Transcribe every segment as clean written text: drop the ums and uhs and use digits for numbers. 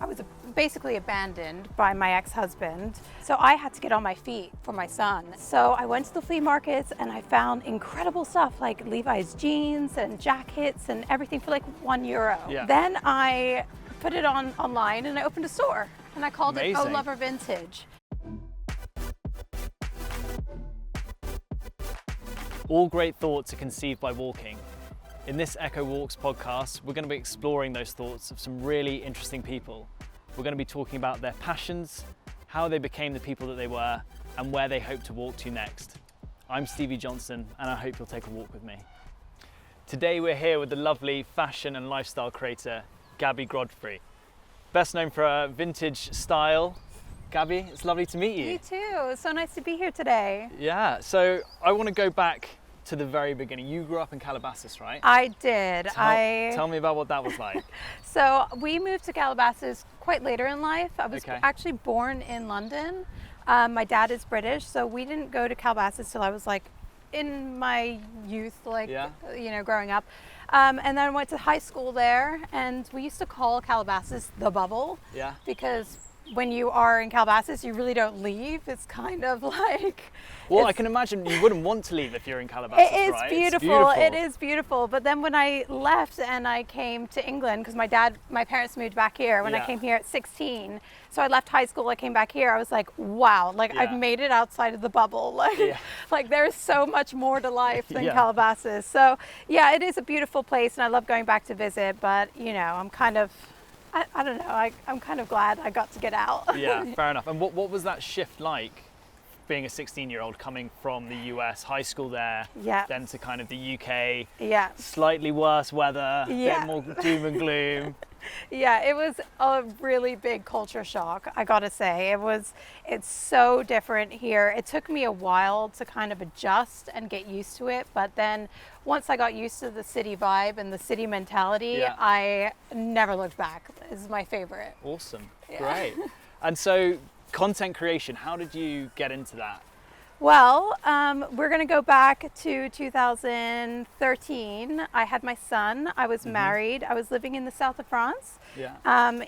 I was basically abandoned by my ex-husband. So I had to get on my feet for my son. So I went to the flea markets and I found incredible stuff like Levi's jeans and jackets and everything for like €1. Yeah. Then I put it online and I opened a store and I called it Amazing. Oh Lover Vintage. All great thoughts are conceived by walking. In this ECCO Walks podcast, we're going to be exploring those thoughts of some really interesting people. We're going to be talking about their passions, how they became the people that they were, and where they hope to walk to next. I'm Stevie Johnson, and I hope you'll take a walk with me. Today we're here with the lovely fashion and lifestyle creator, Gabie Godfrey. Best known for her vintage style. Gabie, it's lovely to meet you. Me too. It's so nice to be here today. Yeah, so I want to go back to the very beginning. You grew up in Calabasas, right? I did. Tell me about what that was like. So we moved to Calabasas quite later in life. I was Okay. actually born in London. My dad is British, so we didn't go to Calabasas till I was like in my youth, like, Yeah. you know, growing up. And then I went to high school there, and we used to call Calabasas the bubble Yeah. because when you are in Calabasas, you really don't leave. It's kind of like... Well, I it's- can imagine you wouldn't want to leave if you're in Calabasas, It is right? beautiful. It is beautiful. But then when I left and I came to England, because my parents moved back here when Yeah. I came here at 16. So I left high school, I came back here. I was like, wow, like Yeah. I've made it outside of the bubble. Like, Yeah. like there's so much more to life than Yeah. Calabasas. So yeah, it is a beautiful place and I love going back to visit. But you know, I'm kind of, I don't know, I'm kind of glad I got to get out. Yeah, fair enough. And what was that shift like, being a 16-year-old coming from the US, high school there, Yeah. then to kind of the UK, Yeah. slightly worse weather, Yeah. bit more doom and gloom. Yeah, it was a really big culture shock, I gotta say. It's so different here. It took me a while to kind of adjust and get used to it, but then once I got used to the city vibe and the city mentality, Yeah. I never looked back. This is my favorite. Awesome, Yeah. great. And so, content creation, how did you get into that? Well, we're gonna go back to 2013. I had my son, I was married, I was living in the south of France, Yeah.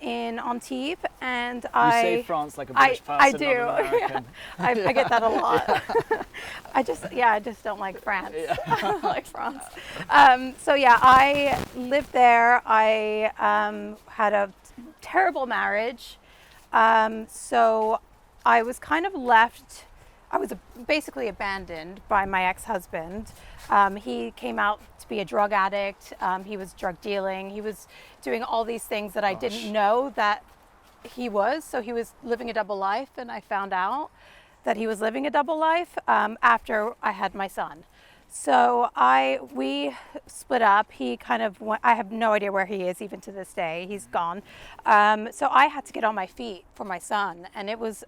in Antibes, and You I... say France like a British person, I not do. an American. I get that a lot. I just don't like France. I like France. So yeah, I lived there. I had a terrible marriage. So I was kind of left. I was basically abandoned by my ex-husband. He came out to be a drug addict. He was drug dealing. He was doing all these things that I didn't know that he was. So he was living a double life, and I found out that he was living a double life after I had my son. So we split up. He kind of went, I have no idea where he is even to this day. He's gone. So I had to get on my feet for my son, and it was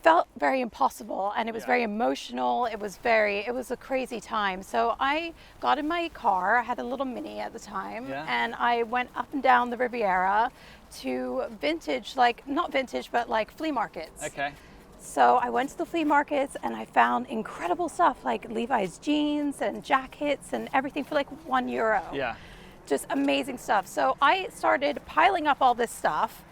felt very impossible, and it was Yeah. very emotional. It was a crazy time. So I got in my car. I had a little Mini at the time, Yeah. and I went up and down the Riviera to vintage, like not vintage, but like flea markets. Okay. So I went to the flea markets and I found incredible stuff like Levi's jeans and jackets and everything for like €1. Yeah. Just amazing stuff. So I started piling up all this stuff,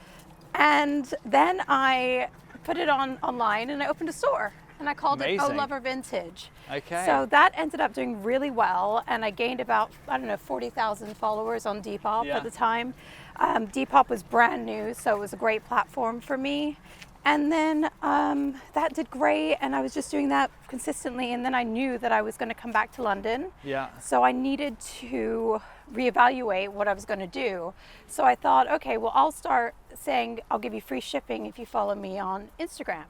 and then I put it online and I opened a store and I called it Oh Amazing. Lover Vintage. Okay. So that ended up doing really well, and I gained about, 40,000 followers on Depop Yeah. at the time. Depop was brand new, so it was a great platform for me. And then that did great, and I was just doing that consistently, and then I knew that I was going to come back to London. Yeah. So I needed to reevaluate what I was going to do. So I thought, okay, well, I'll start saying I'll give you free shipping if you follow me on Instagram.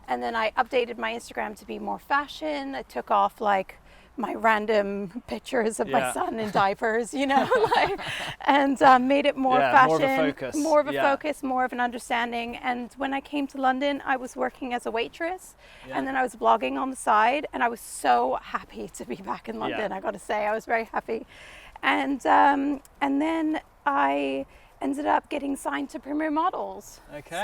And then I updated my Instagram to be more fashion. I took off like my random pictures of my Yeah. son in diapers, you know, like, and made it more Yeah, fashion, more of a focus. more of a Yeah. focus, more of an understanding. And when I came to London, I was working as a waitress, Yeah. and then I was blogging on the side, and I was so happy to be back in London. Yeah. I got to say, I was very happy. And then I ended up getting signed to Premier Models. Okay.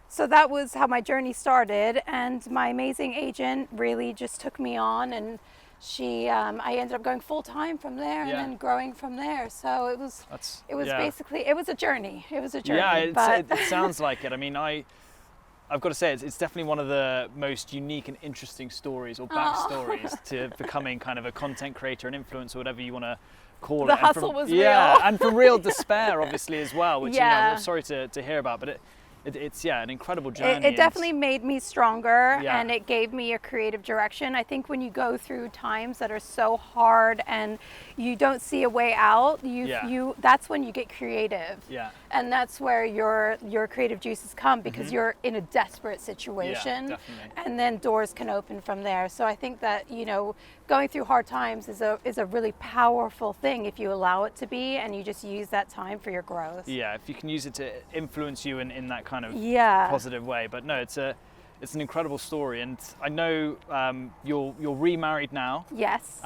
So that was how my journey started, and my amazing agent really just took me on, and I ended up going full time from there, and then growing from there. So it was basically, it was a journey. It was a journey. Yeah, it sounds like it. I mean, I've got to say, it's definitely one of the most unique and interesting stories or backstories to becoming kind of a content creator, an influencer, whatever you want to call it. The hustle was real. Yeah, and from real despair, obviously, as well, which I'm sorry to hear about, but it's an incredible journey. It definitely made me stronger, and it gave me a creative direction. I think when you go through times that are so hard and you don't see a way out, that's when you get creative. Yeah. And that's where your creative juices come, because you're in a desperate situation. Yeah, definitely. And then doors can open from there. So I think that, going through hard times is a really powerful thing if you allow it to be, and you just use that time for your growth. Yeah, if you can use it to influence you in that kind of positive way. But no, it's an incredible story, and I know you're remarried now. Yes.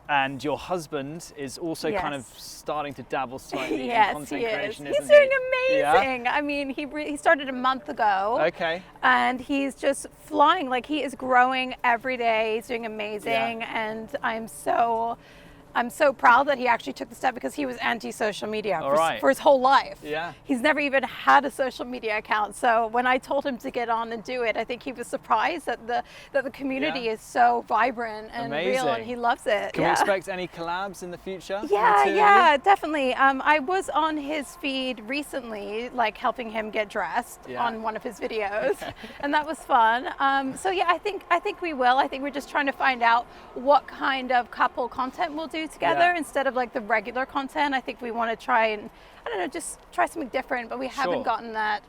And your husband is also kind of starting to dabble slightly in content creation, He's isn't doing he? amazing. Yeah? I mean, he started a month ago. Okay. And he's just flying. Like, he is growing every day. He's doing amazing. Yeah. And I'm so proud that he actually took the step, because he was anti-social media for his whole life. Yeah. He's never even had a social media account. So when I told him to get on and do it, I think he was surprised that the community is so vibrant and real, and he loves it. Can we expect any collabs in the future? Yeah, definitely. I was on his feed recently, like helping him get dressed on one of his videos, and that was fun. So yeah, I think we will. I think we're just trying to find out what kind of couple content we'll do together instead of like the regular content. I think we want to try and, I don't know, just try something different, but we haven't gotten that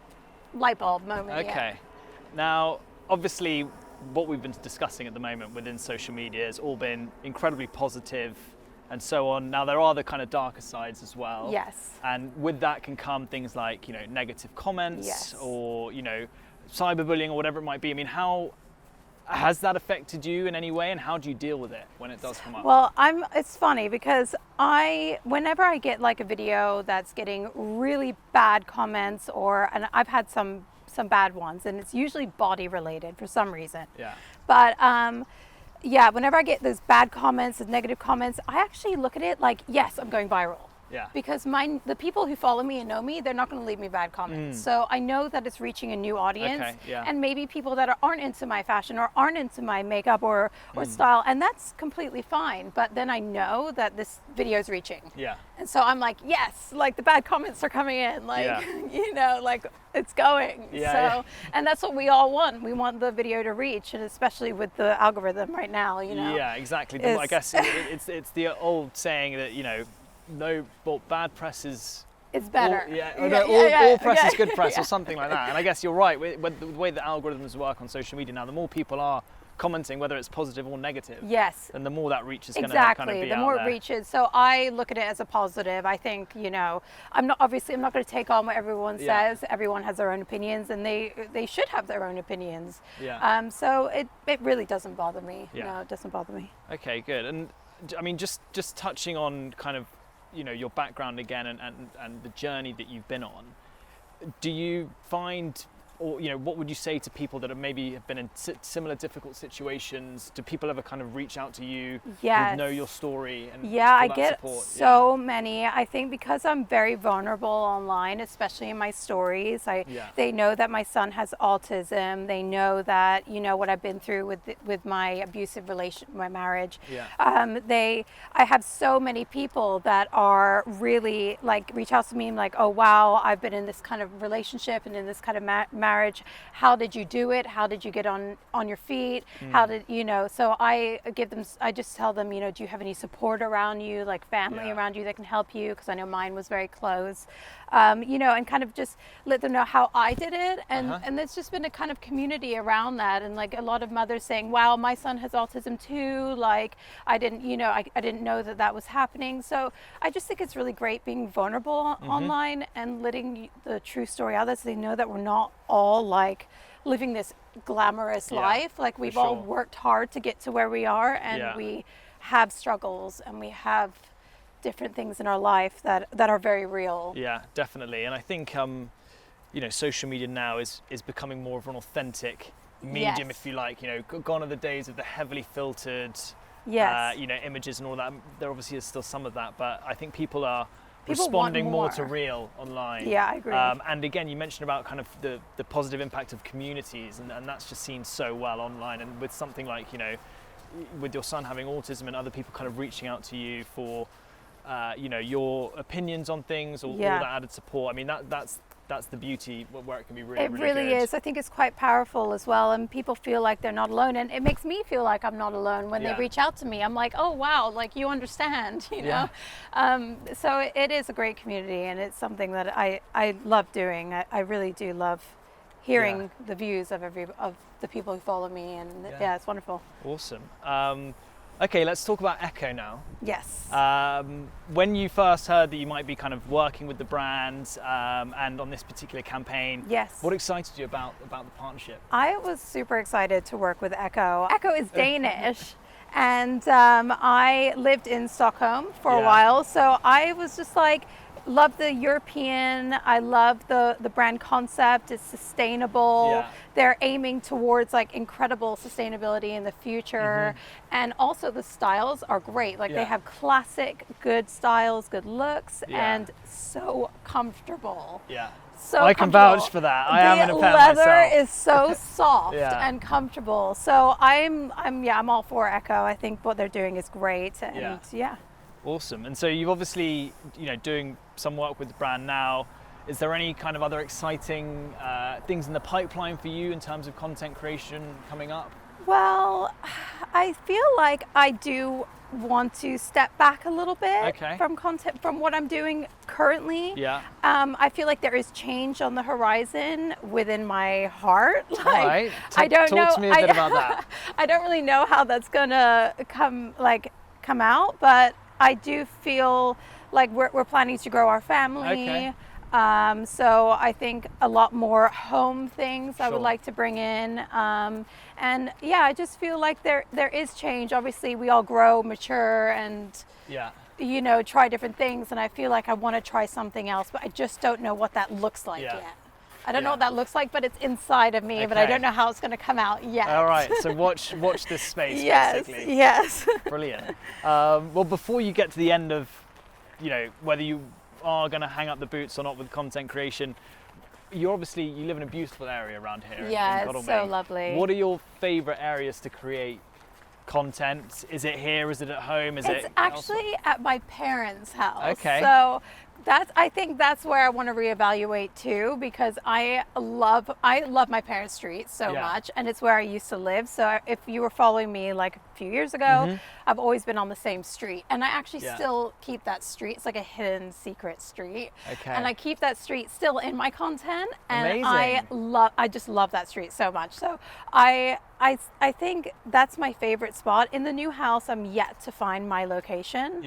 light bulb moment yet. Okay. Now, obviously, what we've been discussing at the moment within social media has all been incredibly positive and so on. Now, there are the kind of darker sides as well. Yes. And with that can come things like, negative comments or, cyberbullying or whatever it might be. I mean, how has that affected you in any way, and how do you deal with it when it does come up? Well, it's funny because whenever I get like a video that's getting really bad comments, and I've had some bad ones, and it's usually body related for some reason. Yeah. But whenever I get those bad comments, those negative comments, I actually look at it like, yes, I'm going viral. Yeah. Because the people who follow me and know me, they're not going to leave me bad comments. So I know that it's reaching a new audience, and maybe people that aren't into my fashion or aren't into my makeup or style, and that's completely fine. But then I know that this video is reaching. Yeah. And so I'm like, yes, like the bad comments are coming in, like, like it's going. And that's what we all want. We want the video to reach, and especially with the algorithm right now, Yeah, exactly. I guess it's the old saying that, bad press is better. All press is good press or something like that. And I guess you're right. With the way the algorithms work on social media now, the more people are commenting, whether it's positive or negative, and the more that reach is going to kind of be the more out there. It reaches. So I look at it as a positive. I think, I'm not going to take on what everyone says. Everyone has their own opinions, and they should have their own opinions. So it really doesn't bother me. No, it doesn't bother me. Okay, good. And I mean, just touching on kind of your background again and the journey that you've been on, do you find, or what would you say to people that have been in similar difficult situations? Do people ever kind of reach out to you, who know your story, and I get support? So many. I think because I'm very vulnerable online, especially in my stories. They know that my son has autism. They know that what I've been through with my abusive my marriage. I have so many people that are really like reach out to me and like, oh wow, I've been in this kind of relationship and in this kind of marriage. How did you do it? How did you get on your feet? How did so I just tell them, do you have any support around you, like family around you that can help you? Because I know mine was very close. And kind of just let them know how I did it, and there's just been a kind of community around that, and like a lot of mothers saying, wow, my son has autism too, like I didn't know that was happening. So I just think it's really great being vulnerable online and letting the true story out there, so they know that we're not all like living this glamorous life. Like we've all worked hard to get to where we are, and we have struggles, and we have different things in our life that are very real. Yeah, definitely. And I think social media now is becoming more of an authentic medium, if you like. Gone are the days of the heavily filtered Yes. you know, images and all that. There obviously is still some of that, but I think people are People responding want more more to real online. Yeah, I agree. And again, you mentioned about kind of the positive impact of communities, and that's just seen so well online. And with something like, you know, with your son having autism and other people kind of reaching out to you for, you know, your opinions on things or all that added support. I mean, that's the beauty where it can be really, it really good. is. I think it's quite powerful as well, and people feel like they're not alone, and it makes me feel like I'm not alone when they reach out to me. I'm like, oh wow, like you understand, you know. So it is a great community, and it's something that I love doing. I really do love hearing the views of the people who follow me, and it's wonderful. Awesome. Okay, let's talk about ECCO now. Yes. When you first heard that you might be kind of working with the brand and on this particular campaign, what excited you about the partnership? I was super excited to work with ECCO. ECCO is Danish, and I lived in Stockholm for a while, so I was just like, love the European, I love the brand concept, it's sustainable. They're aiming towards like incredible sustainability in the future. And also the styles are great. Like they have classic, good styles, good looks, and so comfortable. So I can vouch for that. I am in a pair myself. The leather is so soft and comfortable. So I'm all for ECCO. I think what they're doing is great, and Awesome. And so you've obviously, you know, doing some work with the brand now. Is there any kind of other exciting things in the pipeline for you in terms of content creation coming up? Well, I feel like I do want to step back a little bit from content, from what I'm doing currently. I feel like there is change on the horizon within my heart. Like, I don't know. Talk to me a bit about that. I don't really know how that's gonna come out, but I do feel like we're planning to grow our family. So I think a lot more home things I would like to bring in. And I just feel like there is change. Obviously we all grow, mature, and you know, try different things, and I feel like I want to try something else, but I just don't know what that looks like yet. I don't know what that looks like, but it's inside of me, but I don't know how it's going to come out yet. All right, so watch this space, basically. Yes. Brilliant. Well, before you get to the end of, you know, whether you are going to hang up the boots or not with content creation, you live in a beautiful area around here. Yeah, in it's so lovely. What are your favourite areas to create content? Is it here? Is it at home? It's actually at my parents' house. Okay. So I think that's where I want to reevaluate too, because I love my parents' street so much, and it's where I used to live. So if you were following me like a few years ago, I've always been on the same street, and I actually still keep that street. It's like a hidden secret street, and I keep that street still in my content, and I just love that street so much. So I think that's my favorite spot. In the new house, I'm yet to find my location.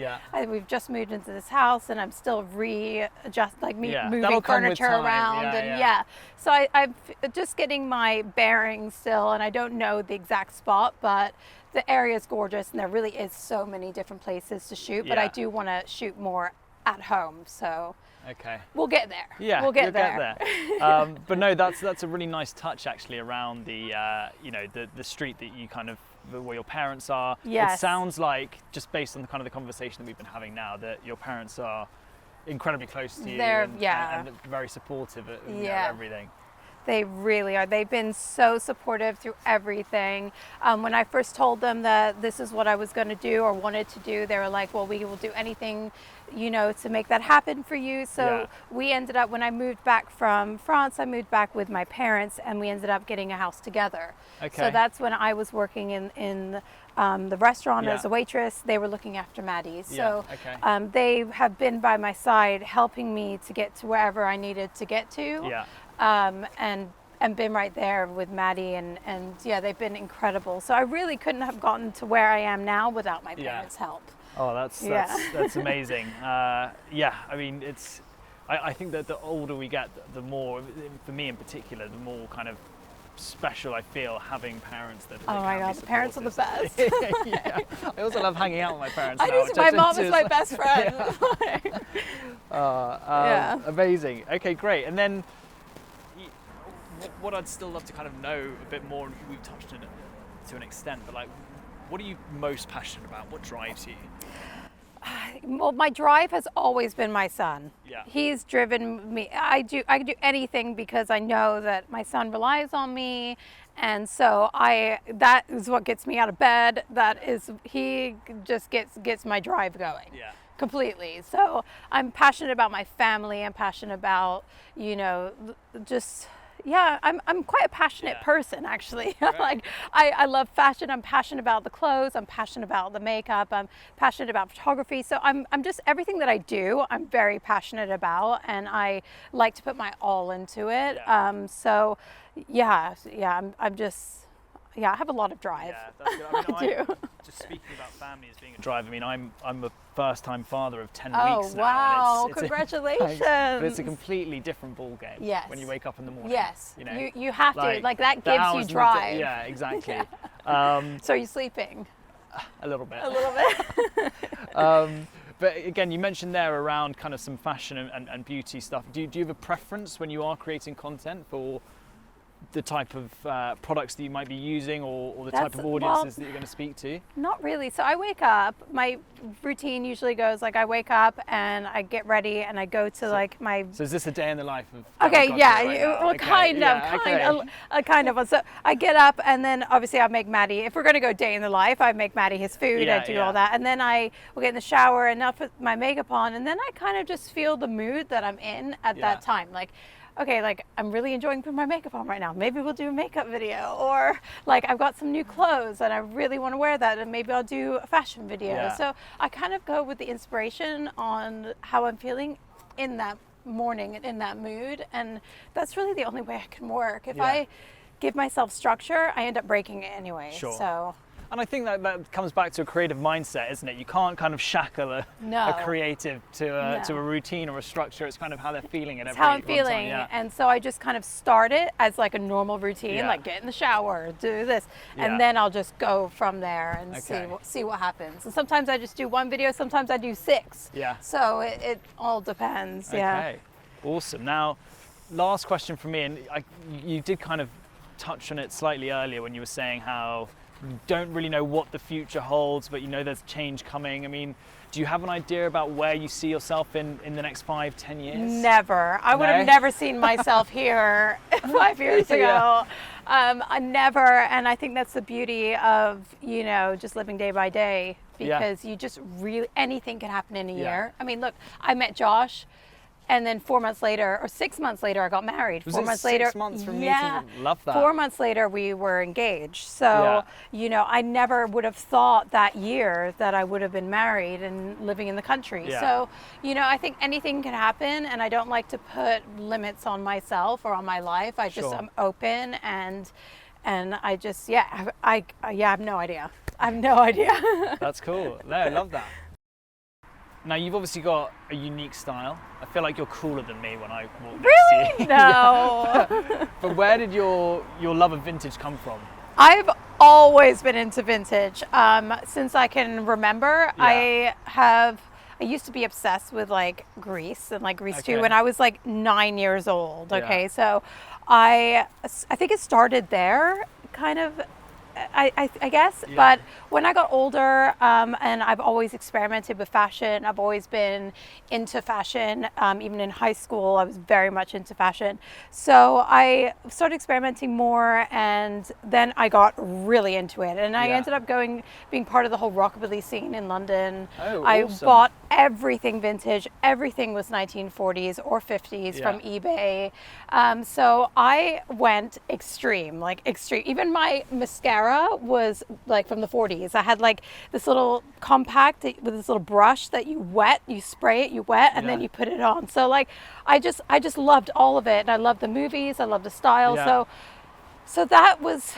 We've just moved into this house, and I'm still moving furniture around, so I'm just getting my bearings still, and I don't know the exact spot, but the area is gorgeous, and there really is so many different places to shoot. But I do want to shoot more at home, so we'll get there. We'll get there. But no, that's a really nice touch actually around the you know, the street that you kind of, where your parents are. It sounds like, just based on the kind of the conversation that we've been having now, that your parents are incredibly close to you and very supportive of everything. They really are. They've been so supportive through everything. When I first told them that this is what I was going to do or wanted to do, they were like, well, we will do anything, you know, to make that happen for you. So we ended up, when I moved back from France, I moved back with my parents, and we ended up getting a house together. So that's when I was working in the restaurant as a waitress. They were looking after Maddie. So they have been by my side, helping me to get to wherever I needed to get to. And been right there with Maddie, and they've been incredible. So I really couldn't have gotten to where I am now without my parents' help. Oh, that's amazing. I mean, I think that the older we get, the more, for me in particular, the more kind of special I feel having parents that oh my god, the parents are the best. I also love hanging out with my parents. I do. My mom is my best friend. Amazing. Okay, great. And then what I'd still love to kind of know a bit more, and we've touched on it to an extent, but like, What are you most passionate about? What drives you? Well, my drive has always been my son. Yeah. He's driven me. I could do anything because I know that my son relies on me, and so that is what gets me out of bed. He just gets my drive going. Yeah. Completely. So I'm passionate about my family. I'm passionate about, just. Yeah, I'm quite a passionate person, actually. Right. Like, I love fashion. I'm passionate about the clothes. I'm passionate about the makeup. I'm passionate about photography. So I'm just, everything that I do, I'm very passionate about, and I like to put my all into it. Yeah. I have a lot of drive. Yeah, that's good. I do. Just speaking about family as being a drive, I mean, I'm a first-time father of 10 Oh, weeks now. wow. And it's Congratulations. but it's a completely different ball game Yes. when you wake up in the morning. Yes. You know, You have to. Like, that the gives hours you in the drive. yeah, exactly. So are you sleeping? A little bit. A little bit. But again, you mentioned there around kind of some fashion and beauty stuff. Do you have a preference when you are creating content for the type of products that you might be using, or the type of audiences that you're going to speak to? Not really. So I wake up, my routine usually goes like, I wake up and I get ready and I go to my... So is this a day in the life of... Okay, yeah, right kind of. So I get up, and then obviously I make Maddie, if we're going to go day in the life, I make Maddie his food, I do all that. And then I will get in the shower and I'll put my makeup on, and then I kind of just feel the mood that I'm in at that time. Like, okay, like, I'm really enjoying putting my makeup on right now. Maybe we'll do a makeup video. Or like, I've got some new clothes and I really want to wear that, and maybe I'll do a fashion video. Yeah. So I kind of go with the inspiration on how I'm feeling in that morning and in that mood. And that's really the only way I can work. If I give myself structure, I end up breaking it anyway. Sure. So. And I think that comes back to a creative mindset, isn't it? You can't kind of shackle a creative to a routine or a structure. It's kind of how they're feeling at every how I'm time, feeling. And so I just kind of start it as like a normal routine, like get in the shower, do this, and then I'll just go from there and see what happens. And sometimes I just do one video, sometimes I do 6. Yeah. So it all depends. Okay. Awesome. Now, last question from me, and you did kind of touch on it slightly earlier when you were saying how you don't really know what the future holds, but you know there's change coming. I mean, do you have an idea about where you see yourself in the next 5-10 years? Never. I would have never seen myself here 5 years ago. I never, and I think that's the beauty of, just living day by day, because you just really, anything can happen in a year. I mean, look, I met Josh, and then 4 months later, or 6 months later, I got married. Was 4 it months later, 6 months from meeting? Love that. 4 months later, we were engaged. So, I never would have thought that year that I would have been married and living in the country. Yeah. So, I think anything can happen, and I don't like to put limits on myself or on my life. I'm open, and I just, I have no idea. I have no idea. That's cool. No, I love that. Now, you've obviously got a unique style. I feel like you're cooler than me when I walk next to you. No. But where did your love of vintage come from? I've always been into vintage. Since I can remember, I used to be obsessed with like Greece and like Greece 2 when I was like 9 years old. Okay, so I think it started there, kind of. I guess, but when I got older, and I've always experimented with fashion, I've always been into fashion. Even in high school, I was very much into fashion. So I started experimenting more, and then I got really into it. And I ended up being part of the whole rockabilly scene in London. Oh, I awesome. bought everything vintage. Everything was 1940s or 50s from eBay. So I went extreme, like extreme. Even my mascara was like from the 40s. I had like this little compact with this little brush that you spray it, you wet, and then you put it on. So like, I just loved all of it. And I loved the movies, I loved the style. So that was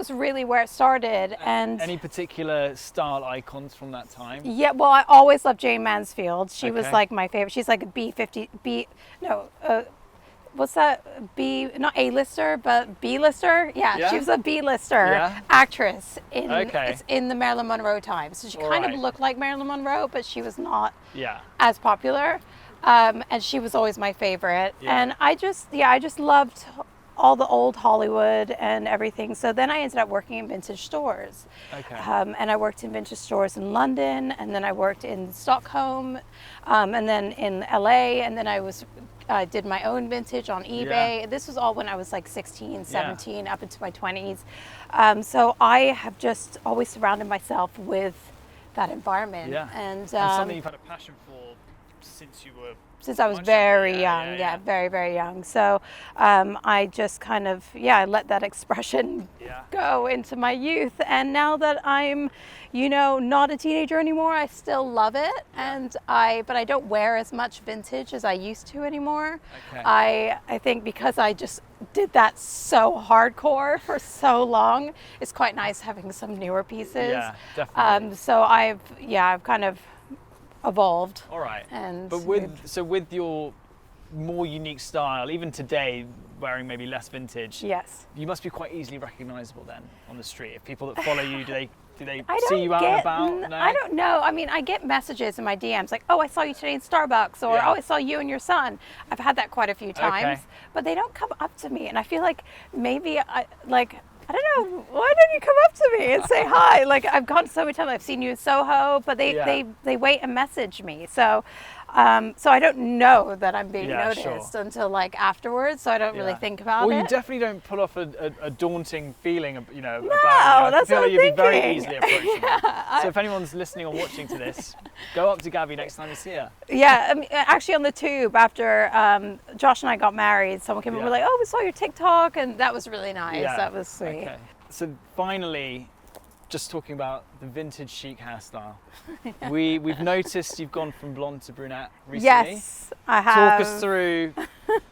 really where it started. And any particular style icons from that time? Yeah, well, I always loved Jane Mansfield. She was like my favorite. She's like a what's that? Not A-lister, but B-lister? Yeah, she was a B-lister actress it's in the Marilyn Monroe time. So she kind of looked like Marilyn Monroe, but she was not as popular. And she was always my favorite. And I just loved all the old Hollywood and everything. So then I ended up working in vintage stores. Okay. And I worked in vintage stores in London, and then I worked in Stockholm, and then in LA, and then I did my own vintage on eBay. Yeah. This was all when I was like 16, 17, up into my 20s. So I have just always surrounded myself with that environment. Yeah. And something you've had a passion for since you were since I was much very younger. young, Yeah. very, very young. So I just kind of, I let that expression go into my youth. And now that I'm, not a teenager anymore, I still love it. But I don't wear as much vintage as I used to anymore. Okay. I think because I just did that so hardcore for so long, it's quite nice having some newer pieces. Yeah, definitely. So I've kind of evolved. All right. And but with your more unique style, even today, wearing maybe less vintage, yes, you must be quite easily recognizable then on the street. If people that follow you, do they I see you out and about? No? I don't know. I mean, I get messages in my DMs like, "Oh, I saw you today in Starbucks," or "Oh, I saw you and your son." I've had that quite a few times, but they don't come up to me, and I feel like maybe I don't know, why don't you come up to me and say hi? Like, I've gone so many times, I've seen you in Soho, but they wait and message me. So I don't know that I'm being noticed until like afterwards, so I don't really think about it. Well, you definitely don't pull off a daunting feeling, about you. No, I that's feel what like I'm you'd be thinking. very easily approachable. So if anyone's listening or watching to this, go up to Gabie next time you see her. Yeah, I mean, actually on the tube after Josh and I got married, someone came and were like, "Oh, we saw your TikTok," and that was really nice. Yeah. That was sweet. Okay. So finally, just talking about the vintage chic hairstyle. We've noticed you've gone from blonde to brunette recently. Yes, I have. Talk us through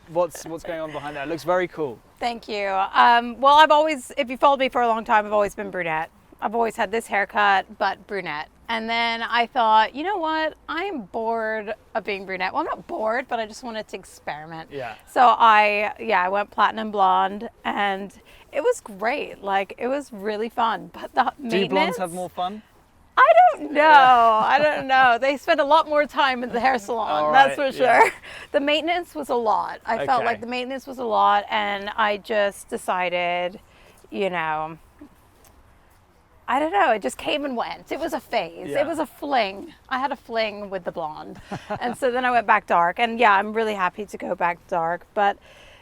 what's going on behind that. It looks very cool. Thank you. Well, I've always, if you followed me for a long time, I've always been brunette. I've always had this haircut, but brunette. And then I thought, you know what? I'm bored of being brunette. Well, I'm not bored, but I just wanted to experiment. Yeah. So I went platinum blonde, and it was great. Like, it was really fun. But the maintenance. Do blondes have more fun? I don't know. I don't know. They spend a lot more time in the hair salon, that's for sure. The maintenance was a lot. I felt like the maintenance was a lot, and I just decided, I don't know, it just came and went. It was a phase. Yeah. It was a fling. I had a fling with the blonde. And so then I went back dark. And I'm really happy to go back dark. But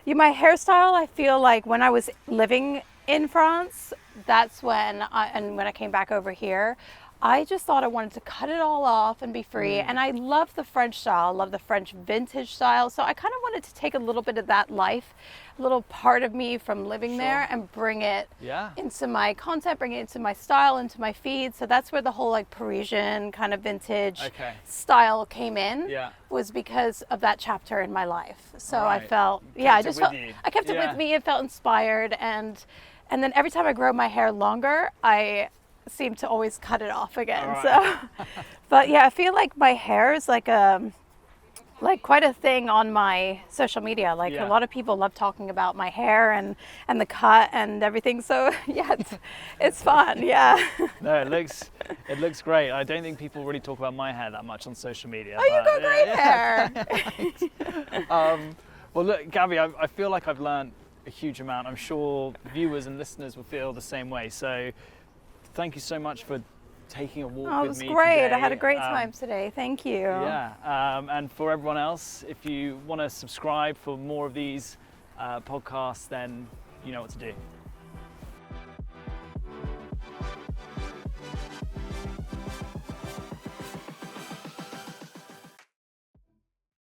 my hairstyle, I feel like when I was living in France, that's when I came back over here, I just thought I wanted to cut it all off and be free. And I love the French style, I love the French vintage style. So I kind of wanted to take a little bit of that life, a little part of me from living there, and bring it into my content, bring it into my style, into my feed. So that's where the whole like Parisian kind of vintage style came in, was because of that chapter in my life. So I felt, I kept it with me. It felt inspired. And then every time I grow my hair longer, I seem to always cut it off again. So, but I feel like my hair is like quite a thing on my social media. Like a lot of people love talking about my hair and the cut and everything. So it's fun. No, it looks great. I don't think people really talk about my hair that much on social media. Oh, you got great hair. Well, look, Gabie, I feel like I've learned a huge amount. I'm sure viewers and listeners will feel the same way. So thank you so much for taking a walk with me. Oh, it was great. Today. I had a great time today. Thank you. And for everyone else, if you want to subscribe for more of these podcasts, then you know what to do.